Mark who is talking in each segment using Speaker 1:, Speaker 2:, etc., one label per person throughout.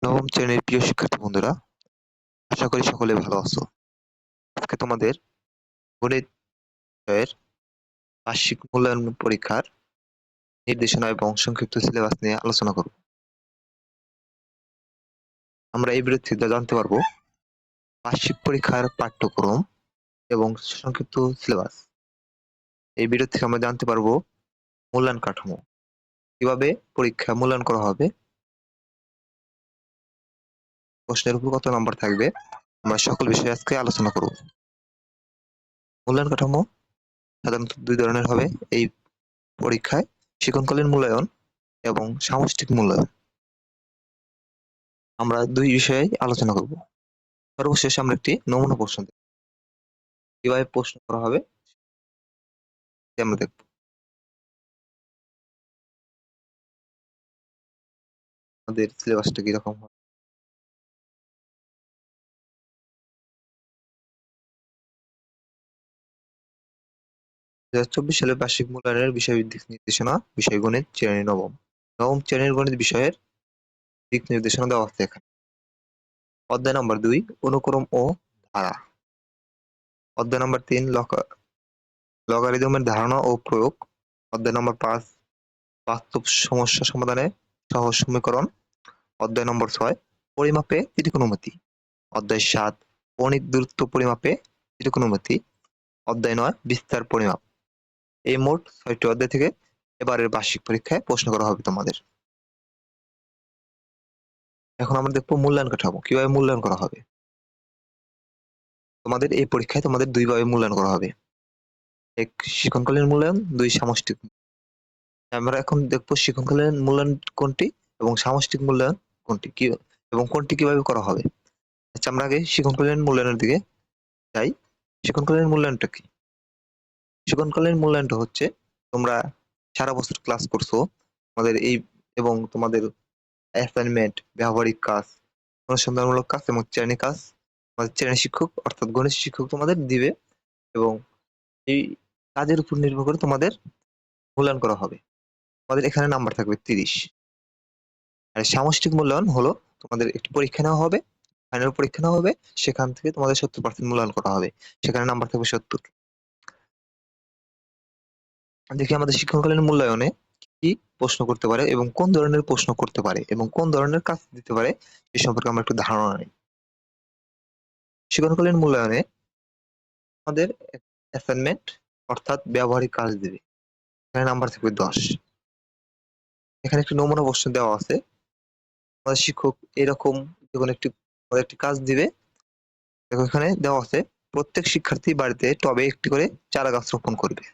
Speaker 1: নবম শ্রেণীর প্রিয় শিক্ষার্থী বন্ধুরা, আশা করি সকলে ভালো আছো। আজকে তোমাদের গণিত বিষয়ের বার্ষিক মূল্যায়ন পরীক্ষার নির্দেশনা এবং সংক্ষিপ্ত সিলেবাস নিয়ে আলোচনা করব। আমরা এই ভিডিওতে জানতে পারবো বার্ষিক পরীক্ষার পাঠ্যক্রম এবং সংক্ষিপ্ত সিলেবাস। এই ভিডিও থেকে আমরা জানতে পারবো মূল্যায়ন কাঠামো, কিভাবে পরীক্ষা মূল্যায়ন করা হবে, প্রশ্নের উপর কত নম্বর থাকবে, আমরা সকল বিষয়ে আজকে আলোচনা করব। মূল্যায়ন কাঠামো সাধারণত দুই ধরনের হবে এই পরীক্ষায়: শিক্ষণকালীন মূল্যায়ন এবং সামষ্টিক মূল্যায়ন। আমরা দুই বিষয়ে আলোচনা করব। সর্বশেষ আমরা একটি নমুনা প্রশ্ন দেখব। কিভাবে প্রশ্ন করা হবে সেটি আমরা দেখব। আমাদের সিলেবাসটা কিরকম হবে। 2024 সালের বার্ষিক মূল্যায়নের বিষয়ভিত্তিক নির্দেশনা, বিষয় গণিত, শ্রেণী নবম। নবম শ্রেণীর গণিত বিষয়ের দিক নির্দেশনা দেওয়া আছে এখানে। অধ্যায় নম্বর 2 অনুক্রম ও ধারা। অধ্যায় নম্বর 3 লগারিদমের ধারণা ও প্রয়োগ। অধ্যায় নম্বর 5 বাস্তব সমস্যা সমাধানে সহজ সমীকরণ। অধ্যায় নম্বর 6 পরিমাপে ত্রিকোণমিতি। অধ্যায় 7 কৌণিক দূরত্ব পরিমাপে ত্রিকোণমিতি। অধ্যায় 9 বিস্তার পরিমাপ। এই মোট 6টি অধ্যায় থেকে এবারের বার্ষিক পরীক্ষায় প্রশ্ন করা হবে তোমাদের। এখন আমরা দেখবো মূল্যায়ন কাঠামো, কিভাবে মূল্যায়ন করা হবে। তোমাদের এই পরীক্ষায় তোমাদের দুই ভাবে মূল্যায়ন করা হবে: এক শিক্ষণকালীন মূল্যায়ন, দুই সামষ্টিক। আমরা এখন দেখবো শিক্ষণকালীন মূল্যায়ন কোনটি এবং সামষ্টিক মূল্যায়ন কোনটি, কি এবং কোনটি কিভাবে করা হবে। আচ্ছা, আমরা আগে শিক্ষণকালীন মূল্যায়নের দিকে যাই। শিক্ষণকালীন মূল্যায়নটা কি? শিক্ষণকালীন মূল্যায়নটা হচ্ছে তোমরা সারা বছর ক্লাস করছো, তোমাদের এই এবং তোমাদের অ্যাসাইনমেন্ট, ব্যবহারিক কাজ, অনুসন্ধানমূলক কাজ এবং শ্রেণী কাজ তোমাদের শ্রেণী শিক্ষক অর্থাৎ গণিত শিক্ষক তোমাদের দিবে এবং এই কাজের উপর নির্ভর করে তোমাদের মূল্যায়ন করা হবে। তোমাদের এখানে নাম্বার থাকবে 30। আর সামষ্টিক মূল্যায়ন হলো তোমাদের একটি পরীক্ষা নেওয়া হবে, ফাইনাল পরীক্ষা নেওয়া হবে, সেখান থেকে তোমাদের 70% মূল্যায়ন করা হবে, সেখানে নাম্বার থাকবে 70। দেখি আমাদের শিক্ষণকালীন মূল্যায়নে কি প্রশ্ন করতে পারে এবং কোন ধরনের প্রশ্ন করতে পারে এবং কোন ধরনের কাজ দিতে পারে সে সম্পর্কে আমরা একটু ধারণা নিই। শিক্ষণকালীন মূল্যায়নে আমাদের অ্যাসাইনমেন্ট অর্থাৎ ব্যবহারিক কাজ দিবে, এখানে নাম্বার থাকবে 10। এখানে একটি নমুনা প্রশ্ন দেওয়া আছে। আমাদের শিক্ষক এরকম যখন একটি কাজ দিবে, দেখো এখানে দেওয়া আছে প্রত্যেক শিক্ষার্থী বাড়িতে টবে একটি করে চারা গাছ রোপণ করবে।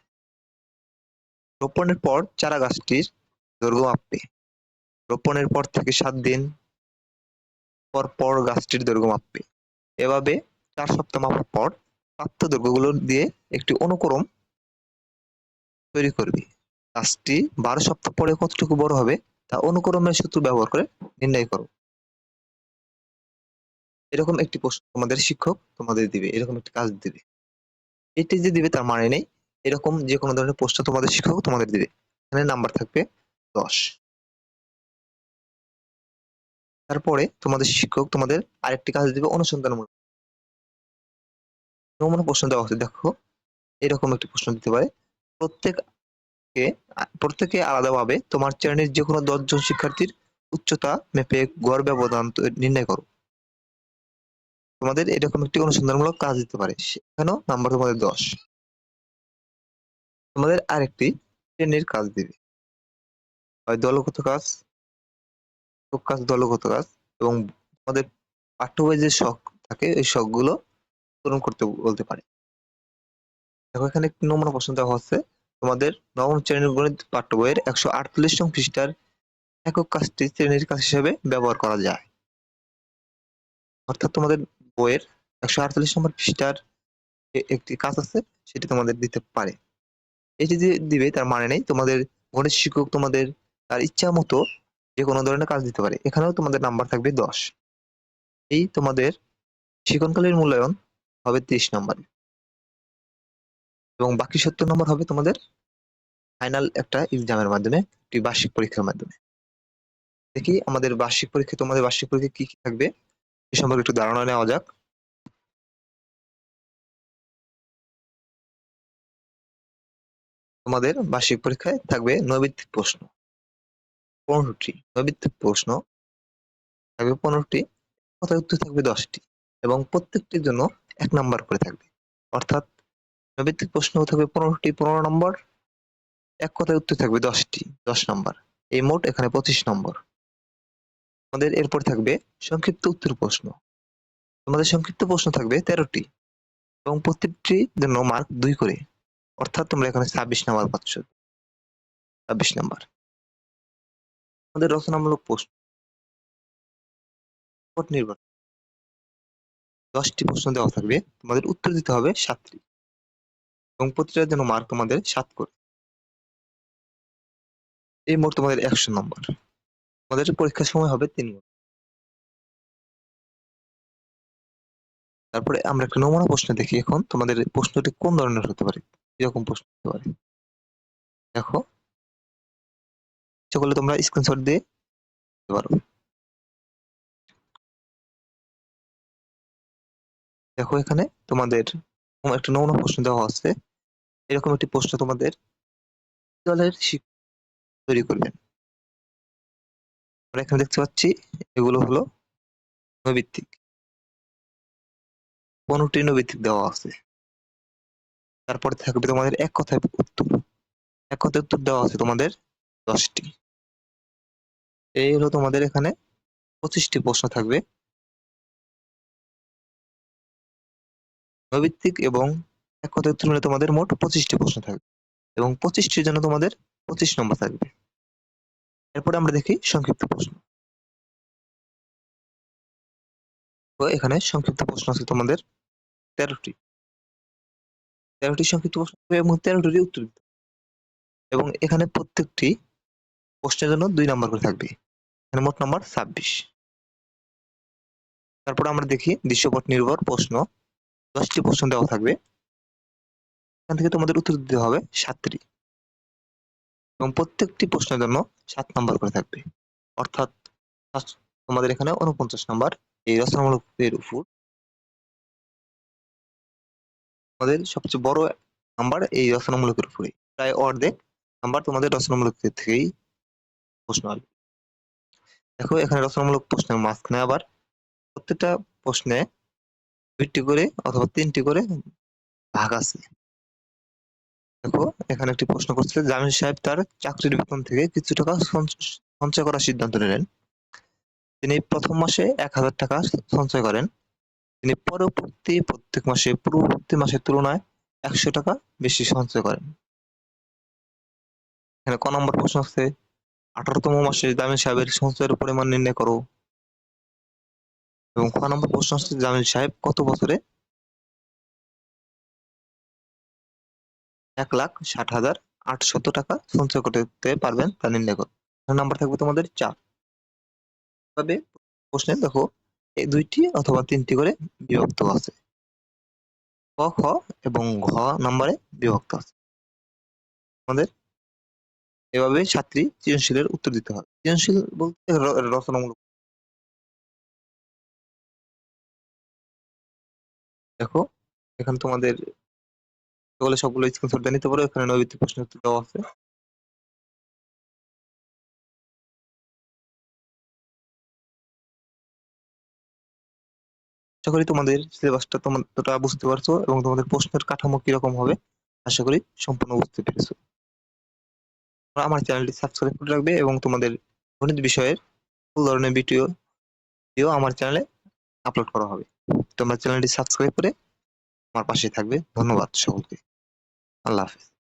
Speaker 1: রোপণের পর চারা গাছটির দৈর্ঘ্য মাপবে। রোপণের পর থেকে 7 দিন পর পর গাছটির দৈর্ঘ্য মাপবে। এভাবে 4 সপ্তাহ মাপার পর প্রাপ্ত দৈর্ঘ্যগুলো দিয়ে একটি অনুক্রম তৈরি করবে। গাছটি 12 সপ্তাহ পরে কতটুকু বড় হবে তা অনুক্রমের সূত্র ব্যবহার করে নির্ণয় করো। এরকম একটি প্রশ্ন তোমাদের শিক্ষক তোমাদের দিবে, এরকম একটি কাজ দিবে। এটি যে দিবে তার মানে নেই, এরকম যে কোনো ধরনের প্রশ্ন তোমাদের শিক্ষক তোমাদের দিবে, এখানে নাম্বার থাকবে 10। তারপরে তোমাদের শিক্ষক তোমাদের আরেকটি কাজ দিবে অনুসন্ধানমূলক। নমুনা প্রশ্ন দেওয়া আছে, দেখো এরকম একটি প্রশ্ন দিতে পারে। প্রত্যেককে প্রত্যেকে আলাদাভাবে তোমার শ্রেণীর যে কোনো 10 জন শিক্ষার্থীর উচ্চতা মেপে গড় ব্যবধান নির্ণয় করো। তোমাদের এরকম একটি অনুসন্ধানমূলক কাজ দিতে পারে, সেখানেও নাম্বার তোমাদের 10। তোমাদের আরেকটি শ্রেণীর কাজ দিবে, হয় দলগত কাজ, একক কাজ, দলগত কাজ এবং তোমাদের পাঠ্য বইয়ে যে শখ থাকে ওই শখগুলো পূরণ করতে বলতে পারে। দেখো এখানে একটি নমুনা প্রশ্ন দেওয়া হচ্ছে, তোমাদের নবম শ্রেণীর গণিত পাঠ্য বইয়ের 148 নং পৃষ্ঠার একক কাজটি শ্রেণীর কাজ হিসেবে ব্যবহার করা যায়। অর্থাৎ তোমাদের বইয়ের 148 নম্বর পৃষ্ঠার একটি কাজ আছে, সেটি তোমাদের দিতে পারে। এটি যে দিবে তার মানে নেই তোমাদের গণিত শিক্ষক তোমাদের তার ইচ্ছা মতো যে কোনো ধরনের কাজ দিতে পারে, এখানেও তোমাদের নাম্বার থাকবে 10। এই তোমাদের শিক্ষণকালীন মূল্যায়ন হবে 30 নম্বর এবং বাকি 70 নম্বর হবে তোমাদের ফাইনাল একটা এক্সামের মাধ্যমে, একটি বার্ষিক পরীক্ষার মাধ্যমে। দেখি আমাদের বার্ষিক পরীক্ষায় তোমাদের বার্ষিক পরীক্ষায় কি থাকবে এ সম্পর্কে একটু ধারণা নেওয়া যাক। তোমাদের বার্ষিক পরীক্ষায় থাকবে নৈবিত্তিক প্রশ্ন 15টি, নৈবিত্তিক প্রশ্ন থাকবে 15টি, কথার উত্তর থাকবে 10টি এবং প্রত্যেকটির জন্য 1 নাম্বার করে থাকবে। অর্থাৎ নৈবিত্তিক প্রশ্ন থাকবে 15টি, 15 নম্বর, এক কথায় উত্তর থাকবে 10টি, 10 নাম্বার। এই মোট এখানে 25 নম্বর। আমাদের এরপর থাকবে সংক্ষিপ্ত উত্তর প্রশ্ন। তোমাদের সংক্ষিপ্ত প্রশ্ন থাকবে 13টি এবং প্রত্যেকটির জন্য মার্ক 2 করে। অর্থাৎ তোমরা এখানে 26 নাম্বার পাচ্ছ। 26 নাম্বার। আমাদের রচনামূলক প্রশ্ন নির্ভর 10টি প্রশ্ন দেওয়া থাকবে, তোমাদের উত্তর দিতে হবে 7টি এবং প্রতিটার জন্য মার্ক তোমাদের 7 করে। এই মোট তোমাদের 100 নম্বর। তোমাদের পরীক্ষার সময় হবে 3 ঘন্টা। তারপরে আমরা একটা নমুনা প্রশ্ন দেখি এখন তোমাদের প্রশ্নটি কোন ধরনের হতে পারে, কিরকম প্রশ্ন হতে পারে। দেখো, ইচ্ছা করলে তোমরা স্ক্রিনশট দিয়ে দিতে পারো। দেখো এখানে তোমাদের একটা নমুনা প্রশ্ন দেওয়া আছে। এরকম একটি প্রশ্ন তোমাদের দলের তৈরি করবেন। আমরা এখানে দেখতে পাচ্ছি এগুলো হলো নৈবিত্তিক। 15টি নৈবিত্তিক দেওয়া আছে। তারপরে থাকবে তোমাদের এক কথায় উত্তর। এক কথায় উত্তর দেওয়া আছে তোমাদের 10টি। এই হলো তোমাদের এখানে 25টি প্রশ্ন থাকবে। নৈবিত্তিক এবং এক কথায় উত্তর মিলে তোমাদের মোট 25টি প্রশ্ন থাকবে এবং 25টির জন্য তোমাদের 25 নম্বর থাকবে। এরপরে আমরা দেখি সংক্ষিপ্ত প্রশ্ন। তো এখানে সংক্ষিপ্ত প্রশ্ন আছে তোমাদের 13টি। 13টি সংক্ষিপ্ত প্রশ্ন থাকবে এবং 13টিরই উত্তর দিতে হবে। এবং এখানে প্রত্যেকটি প্রশ্নের জন্য 2 নাম্বার করে থাকবে। এখানে মোট নাম্বার 26। তারপর আমরা দেখি দৃশ্যপট নির্ভর প্রশ্ন। 10টি প্রশ্ন দেওয়া থাকবে। এখান থেকে তোমাদের উত্তর দিতে হবে 7টি এবং প্রত্যেকটি প্রশ্নের জন্য 7 নাম্বার করে থাকবে। অর্থাৎ তোমাদের এখানে 49 নাম্বার এই রচনামূলকের উপর। তোমাদের সবচেয়ে বড় নাম্বার এই রচনামূলকের উপরে। প্রায় অর্ধেক নাম্বার তোমাদের রচনামূলক থেকেই প্রশ্ন আসবে। দেখো এখানে রচনামূলক প্রশ্নের মাঝখানে আবার প্রত্যেকটা প্রশ্নে 2টি করে অথবা 3টি করে ভাগ আছে। দেখো এখানে একটি প্রশ্ন করছে, জামিল সাহেব তার চাকরির বেতন থেকে কিছু টাকা সঞ্চয় করার সিদ্ধান্ত নিলেন। তিনি প্রথম মাসে 1000 টাকা সঞ্চয় করেন। তিনি পরবর্তী প্রত্যেক মাসে পূর্ববর্তী মাসের তুলনায় 100 টাকা বেশি সঞ্চয় করেন। এখানে ক নম্বর প্রশ্ন আছে, 18তম মাসে জামিল সাহেবের সঞ্চয়ের পরিমাণ নির্ণয় করো। এবং খ নম্বর প্রশ্ন হচ্ছে, জামিল সাহেব কত বছরে 1,60,800 টাকা সঞ্চয় করতে পারবেন তা নির্ণয় করো। নাম্বার থাকবে তোমাদের 4। তবে প্রশ্নে দেখো এই 2টি অথবা 3টি করে বিভক্ত আছে। ক, খ এবং ঘ নম্বরে বিভক্ত আছে। আমাদের এভাবে 7টি সৃজনশীলের উত্তর দিতে হবে। সৃজনশীল বলতে রচনামূলক। দেখো এখানে তোমাদের সবগুলো স্ক্রিনশট দিয়ে নিতে পারো। এখানে নৈবিত্তিক প্রশ্ন উত্তর দেওয়া আছে। আশা করি তোমাদের সিলেবাসটা তোমরা বুঝতে পারছো এবং তোমাদের প্রশ্নের কাঠামো কিরকম হবে আশা করি সম্পূর্ণ বুঝতে পেরেছো। আমার চ্যানেলটি সাবস্ক্রাইব করে রাখবে এবং তোমাদের গণিত বিষয়ের সকল ধরনের ভিডিও আমার চ্যানেলে আপলোড করা হবে। তোমরা চ্যানেলটি সাবস্ক্রাইব করে আমার পাশে থাকবে। ধন্যবাদ সকলকে। আল্লাহ হাফেজ।